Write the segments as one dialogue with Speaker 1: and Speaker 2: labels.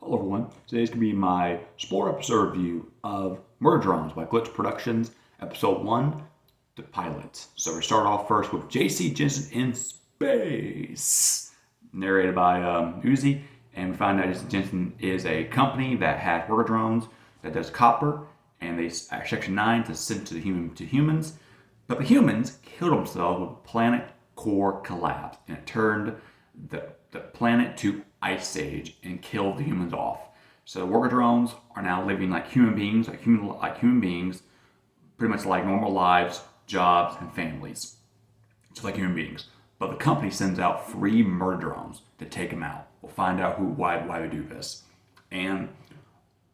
Speaker 1: Hello everyone, today's going to be my sport episode review of Murder Drones by Glitch Productions, episode 1, The Pilot. So we start off first with J.C. Jensen in Space, narrated by Uzi, and we find out J.C. Jensen is a company that has murder drones that does copper, and they are Section 9 to send to humans, but the humans killed themselves with planet core collapse, and it turned the planet to ice age and killed the humans off. So worker drones are now living like human beings, like human beings, pretty much like normal lives, jobs, and families, just like human beings. But the company sends out free murder drones to take them out. We'll find out why they do this. And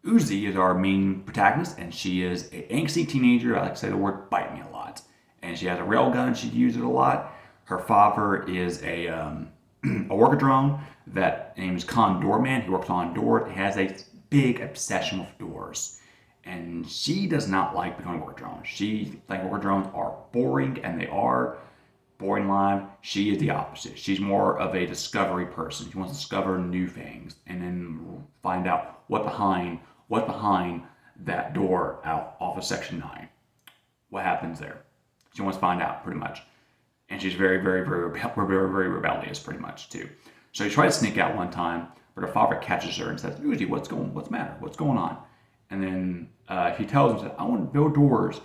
Speaker 1: Uzi is our main protagonist, and she is an angsty teenager. I like to say the word "bite me" a lot. And she has a railgun. She uses it a lot. Her father is a worker drone that named is Condor Man. He works on doors. He has a big obsession with doors. And she does not like becoming a worker drone. She thinks worker drones are boring, and they are boring live. She is the opposite. She's more of a discovery person. She wants to discover new things and then find out what's behind that door out off of Section 9. What happens there? She wants to find out pretty much. And she's very rebellious, pretty much too. So she tries to sneak out one time, but her father catches her and says, "Uzi, what's the matter? What's going on?" And then he tells him, "I want to build doors,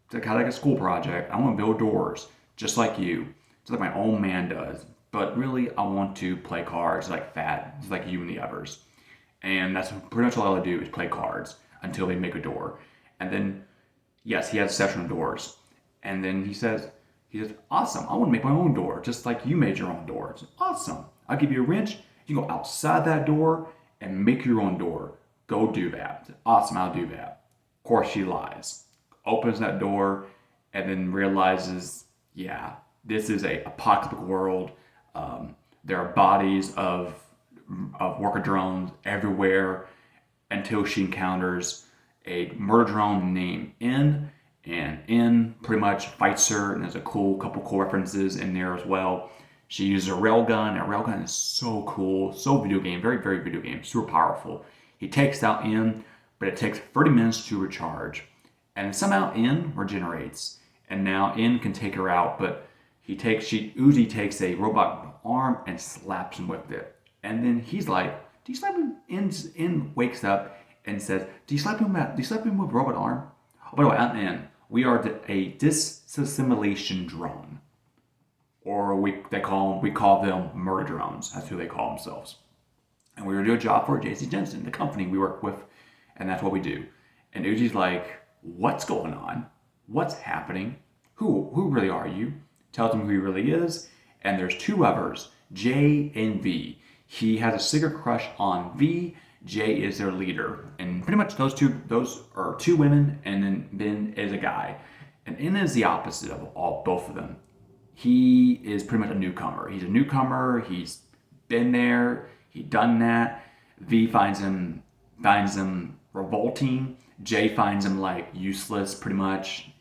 Speaker 1: kind of like a school project. I want to build doors just like you, just like my old man does. But really, I want to play cards just like you and the others." And that's pretty much all they do is play cards until they make a door. And then, yes, he has a session of doors. And then he says, "Awesome, I want to make my own door, just like you made your own door. It's awesome. I'll give you a wrench. You can go outside that door and make your own door. Go do that." "Awesome, I'll do that." Of course, she lies. Opens that door and then realizes, yeah, this is a apocalyptic world. There are bodies of worker drones everywhere until she encounters a murder drone named N, and N pretty much fights her, and there's a couple cool references in there as well. She uses a railgun. A railgun is so cool, so video game, very video game, super powerful. He takes out N, but it takes 30 minutes to recharge, and somehow N regenerates, and now N can take her out. But Uzi takes a robot arm and slaps him with it, and then he's like, "Do you slap him?" N wakes up and says, "Do you slap him with a robot arm?" Oh, by the way, I'm N. We are a disassimilation drone, or we call them murder drones. That's who they call themselves. And we were doing a job for J.C. Jensen, the company we work with, and that's what we do. And Uji's like, "What's going on? What's happening? Who really are you?" Tells him who he really is, and there's two others, J and V. He has a secret crush on V. J is their leader, and pretty much those are two women, and then Ben is a guy, and N is the opposite of both of them. He is pretty much a newcomer. He's a newcomer. He's been there. He done that. V finds him revolting. J finds him like useless, pretty much.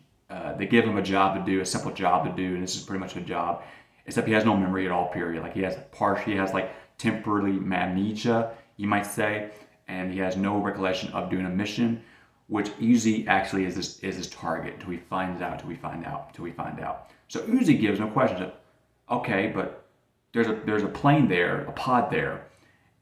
Speaker 1: They give him a job to do, a simple job to do, and this is pretty much a job, except he has no memory at all. Period. Like he has like temporary amnesia, you might say, and he has no recollection of doing a mission, which Uzi actually is his target until we find out. So Uzi gives no questions. Okay, but there's a plane there, a pod there,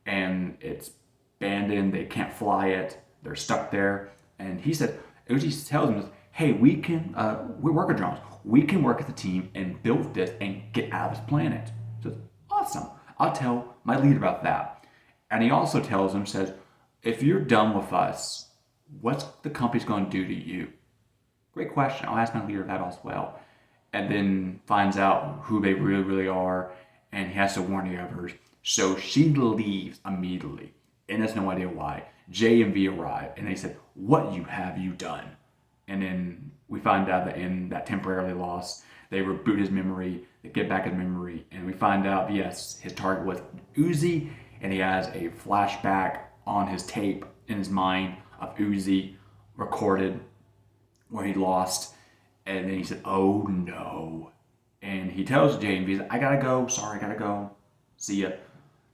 Speaker 1: and it's abandoned. They can't fly it. They're stuck there. And Uzi tells him, "Hey, we're worker drones. We can work as a team and build this and get out of this planet." He says, "Awesome. I'll tell my leader about that." And he also says, "If you're done with us, what's the company's going to do to you?" Great question. I'll ask my leader that as well. And then finds out who they really are, and he has to warn the others. So she leaves immediately, and has no idea why. J and V arrive, and they said, "What have you done?" And then we find out that in that temporarily lost, they reboot his memory, they get back his memory, and we find out, yes, his target was Uzi, and he has a flashback on his tape in his mind of Uzi recorded where he lost. And then he said, "Oh no." And he tells J and V, "I gotta go. Sorry, I gotta go. See ya.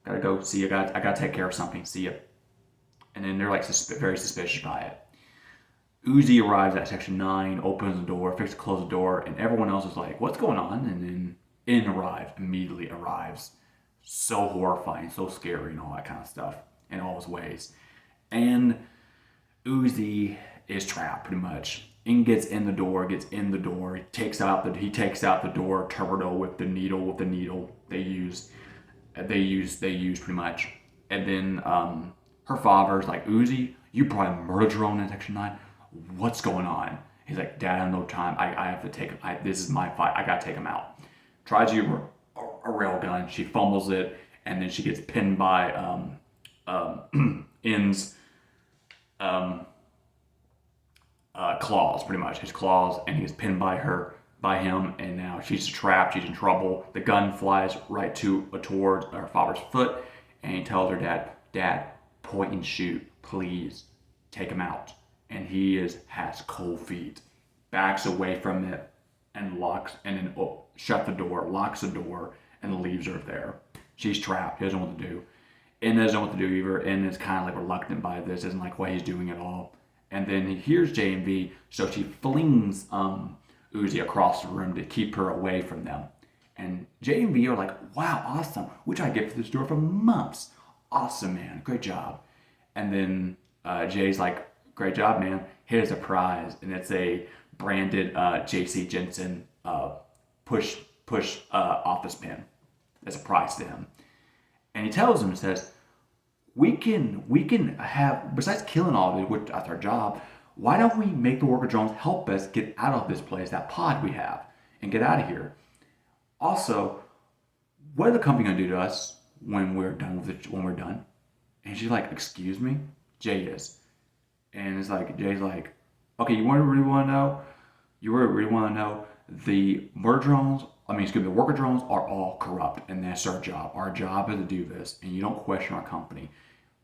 Speaker 1: Gotta go. See ya. I gotta take care of something. See ya." And then they're like very suspicious by it. Uzi arrives at Section 9, opens the door, fixes to close the door, and everyone else is like, what's going on? And then immediately arrives. So horrifying, so scary, and all that kind of stuff in all his ways. And Uzi is trapped pretty much. And gets in the door. He takes out the door terminal with the needle they use pretty much. And then her father's like, Uzi, you brought a murder drone in Section 9. What's going on? He's like, Dad, I have no time. I have to take him. This is my fight. I gotta take him out. Tries to use a rail gun. She fumbles it, and then she gets pinned by N's claws, pretty much his claws, and he gets pinned by him, and now she's trapped. She's in trouble. The gun flies right towards her father's foot, and he tells her, Dad, point and shoot, please, take him out. And he has cold feet, backs away from it, and shuts the door, locks the door, and leaves her there. She's trapped. He doesn't know what to do. And doesn't know what to do either. And is kind of like reluctant by this. Doesn't like what he's doing at all. And then he hears J and V, so she flings Uzi across the room to keep her away from them. And J and V are like, wow, awesome. We tried to get to this door for months. Awesome, man. Great job. And then Jay's like, great job, man. Here's a prize. And it's a branded J.C. Jensen push office pen. That's a prize to him. And he tells him, says, we can have, besides killing all of it, which that's our job, why don't we make the worker drones help us get out of this place, that pod we have, and get out of here? Also, what are the company gonna do to us when we're done with it, when we're done? And she's like, excuse me? Jay is. And it's like, Jay's like, okay, you really want to know? You really want to know? The the worker drones are all corrupt, and that's our job. Our job is to do this, and you don't question our company.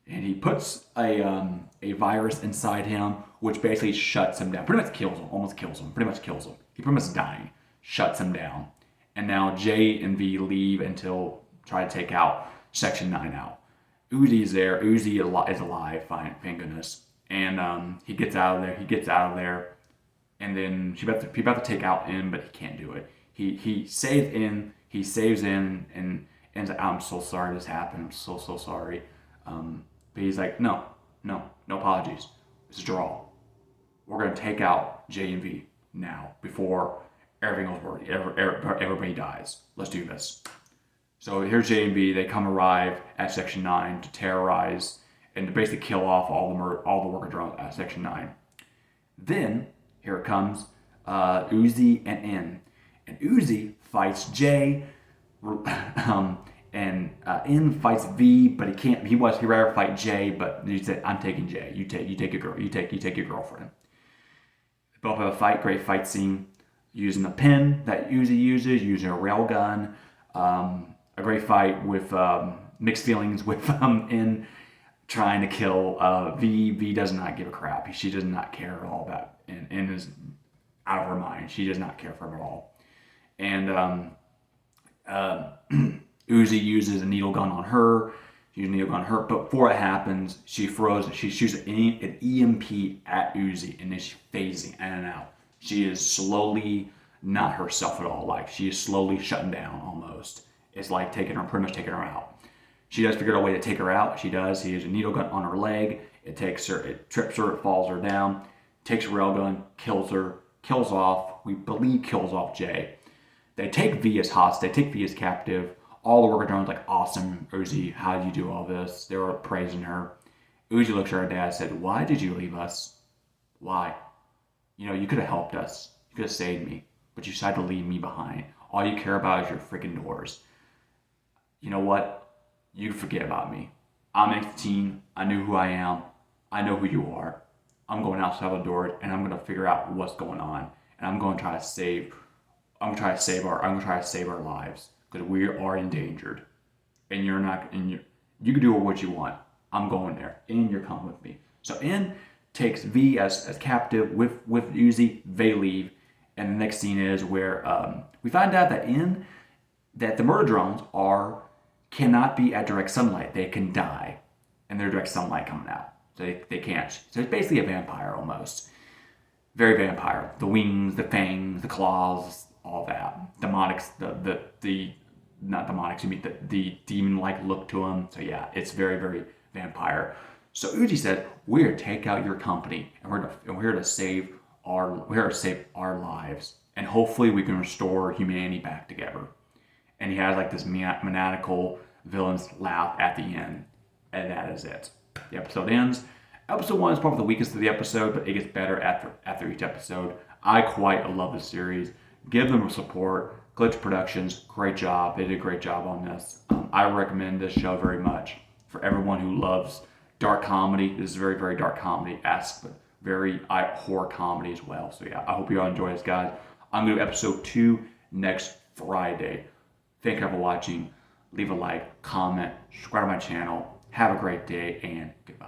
Speaker 1: And he puts a virus inside him, which basically shuts him down. Pretty much kills him, pretty much kills him. He pretty much dying, shuts him down. And now J and V leave until try to take out Section 9 out. Uzi's there. Uzi is alive, thank goodness. And he gets out of there. And then she's about to take out N, but he can't do it. He saves N, and N's like, I'm so sorry this happened. I'm so sorry. But he's like, no apologies. It's a draw. We're gonna take out J and V now before everything goes worse. Everybody dies. Let's do this. So here's J and V. They arrive at Section 9 to terrorize and to basically kill off all the worker drones at Section 9. Then here it comes, Uzi and N. And Uzi fights J, and N fights V, but he can't. He'd rather fight J, but he said, "I'm taking J. You take your girl. You take your girlfriend." They both have a fight. Great fight scene, using the pen that Uzi uses, using a rail gun. A great fight with mixed feelings with N trying to kill V. V does not give a crap. She does not care at all about N is out of her mind. She does not care for him at all. And Uzi uses a needle gun on her. But before it happens, she shoots an EMP at Uzi, and then she's phasing in and out. She is slowly not herself at all. Like, she is slowly shutting down almost. It's like pretty much taking her out. She does figure out a way to take her out. She does. He has a needle gun on her leg. It trips her, it falls her down, takes a rail gun, kills her, kills off Jay. They take V as hostage. They take V as captive. All the worker drones like, awesome, Uzi, how did you do all this? They were praising her. Uzi looks at her dad and said, why did you leave us? Why? You could have helped us. You could have saved me. But you decided to leave me behind. All you care about is your freaking doors. You know what? You forget about me. I'm 18. I know who I am. I know who you are. I'm going outside the door, and I'm going to figure out what's going on. And I'm going to try to save our lives, because we are endangered. And you can do what you want. I'm going there, and you're coming with me. So N takes V as captive with Uzi. They leave, and the next scene is where we find out that the murder drones cannot be at direct sunlight. They can die, and they're direct sunlight coming out. so they can't. So it's basically a vampire almost. Very vampire. The wings, the fangs, the claws, all that. Demonics, the not demonics, you mean the demon-like look to him. So yeah, it's very, very vampire. So Uji said, "We're here to take out your company, and we're here to save our lives, and hopefully we can restore humanity back together." And he has like this maniacal villain's laugh at the end, and that is it. The episode ends. Episode 1 is probably the weakest of the episode, but it gets better after each episode. I quite love the series. Give them support. Glitch Productions, great job. They did a great job on this. I recommend this show very much for everyone who loves dark comedy. This is very, very dark comedy-esque, but very horror comedy as well. So yeah, I hope you all enjoy this, guys. I'm going to do episode 2 next Friday. Thank you for watching. Leave a like, comment, subscribe to my channel. Have a great day, and goodbye.